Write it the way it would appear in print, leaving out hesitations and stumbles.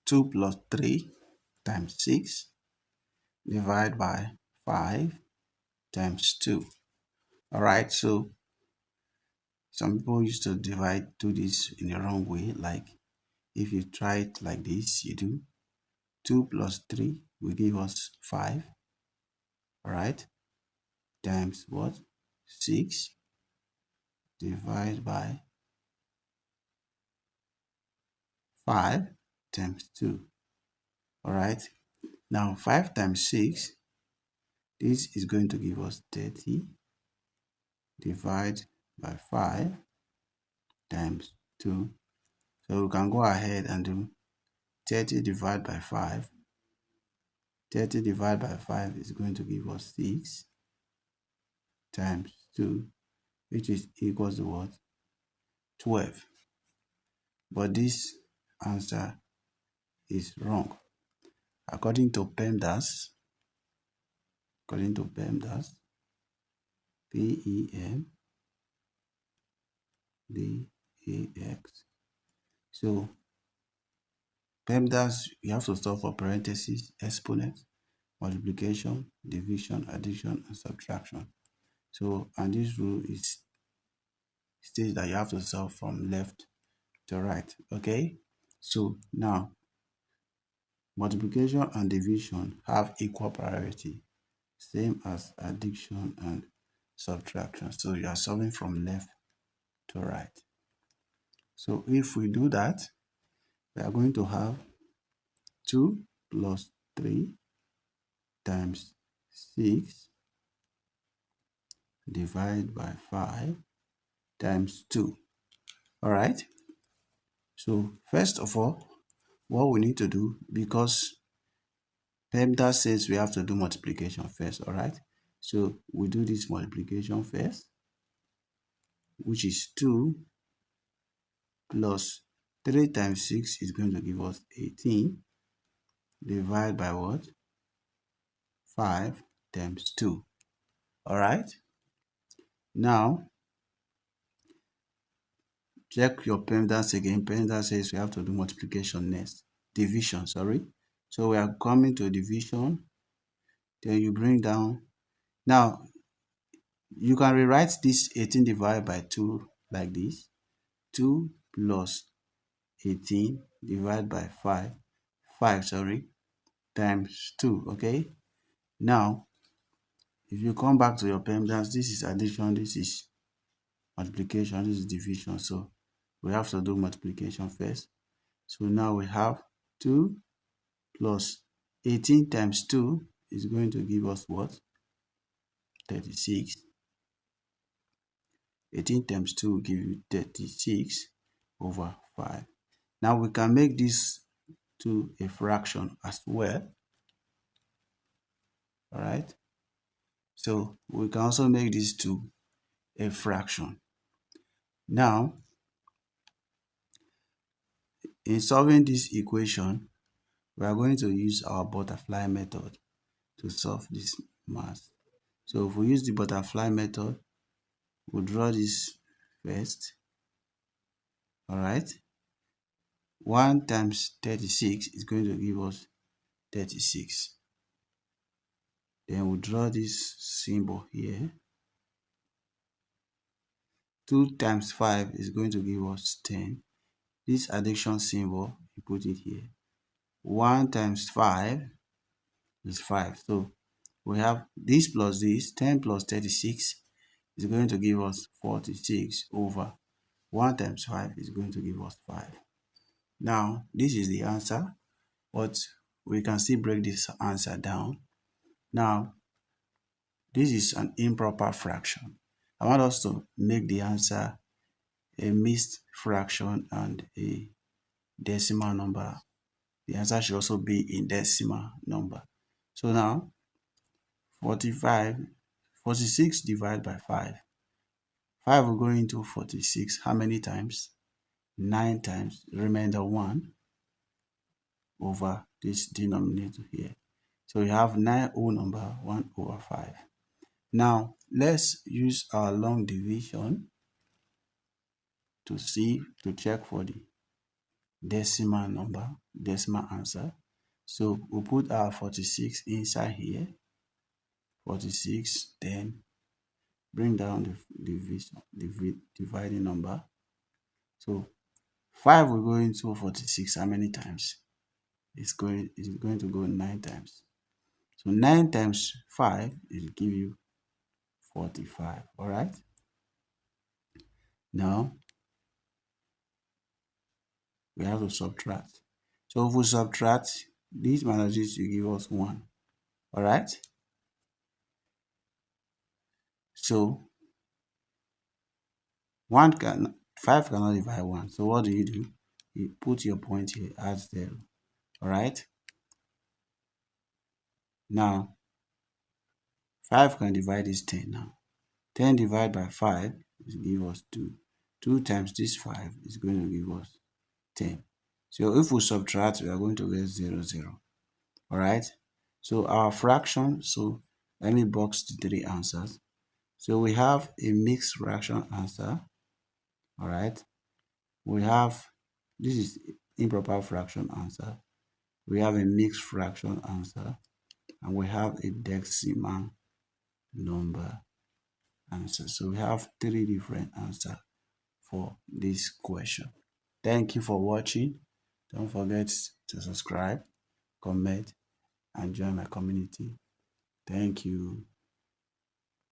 2 plus 3 times 6 divided by 5 times 2. Alright, so some people used to do this in the wrong way. Like if you try it like this, you do 2 plus 3 will give us 5. Alright, times what? 6 divided by 5 times 2. Alright, now 5 times 6, this is going to give us 30 divided by 5 times 2. So we can go ahead and do 30 divided by 5. 30 divided by 5 is going to give us 6 times 2, which is equals to what? 12. But this answer is wrong. According to PEMDAS, PEMDAX. So PEMDAS, you have to solve for parentheses, exponent, multiplication, division, addition, and subtraction. So, and this rule states that you have to solve from left to right. Okay, so now multiplication and division have equal priority, same as addition and subtraction. So you are solving from left to right. So if we do that, we are going to have 2 plus 3 times 6 divided by 5 times 2. All right. So first of all, what we need to do, because PEMDAS says we have to do multiplication first. All right. So we do this multiplication first, which is 2 plus 3 times 6 is going to give us 18 divided by what? 5 times 2. All right. Now, check your PEMDAS again. PEMDAS says we have to do multiplication next. Division, sorry. So we are coming to division. Then you bring down. Now, you can rewrite this 18 divided by 2 like this. 2 plus 18 divided by 5, times 2, okay? Now, if you come back to your PEMDAS, this is addition, this is multiplication, this is division. So we have to do multiplication first. So now we have 2 plus 18 times 2 is going to give us what? 36. 18 times 2 will give you 36 over 5. Now we can make this to a fraction as well. All right. So we can also make this to a fraction. Now, in solving this equation, we are going to use our butterfly method to solve this math. So if we use the butterfly method, we'll draw this first. All right. 1 times 36 is going to give us 36. Then we'll draw this symbol here. 2 times 5 is going to give us 10. This addition symbol, you put it here. 1 times 5 is 5. So we have this plus this, 10 plus 36 is going to give us 46 over 1 times 5 is going to give us 5. Now, this is the answer, but we can still break this answer down. Now, this is an improper fraction. I want us to make the answer a mixed fraction and a decimal number. The answer should also be in decimal number. So now, 46 divided by 5. 5 will go into 46. How many times? 9 times. Remainder 1 over this denominator here. So you have 9 whole number 1 over 5. Now, let's use our long division to check for the decimal number, decimal answer. So we'll put our 46 inside here, 46, then bring down the division, dividing number. So 5 will go into 46 how many times? It's going to go 9 times. So 9 times 5 will give you 45. All right. Now we have to subtract. So if we subtract this minus this will give us 1. All right. So 5 cannot divide 1. So what do? You put your point here, add 0. All right. Now 5 can divide this 10 now. 10 divided by 5 is give us 2. 2 times this 5 is going to give us 10. So if we subtract, we are going to get 0, 0. All right. So our fraction, so let me box the 3 answers. So we have a mixed fraction answer. All right. We have, this is improper fraction answer. We have a mixed fraction answer. And we have a decimal number answer. So we have 3 different answers for this question. Thank you for watching. Don't forget to subscribe, comment, and join my community. Thank you.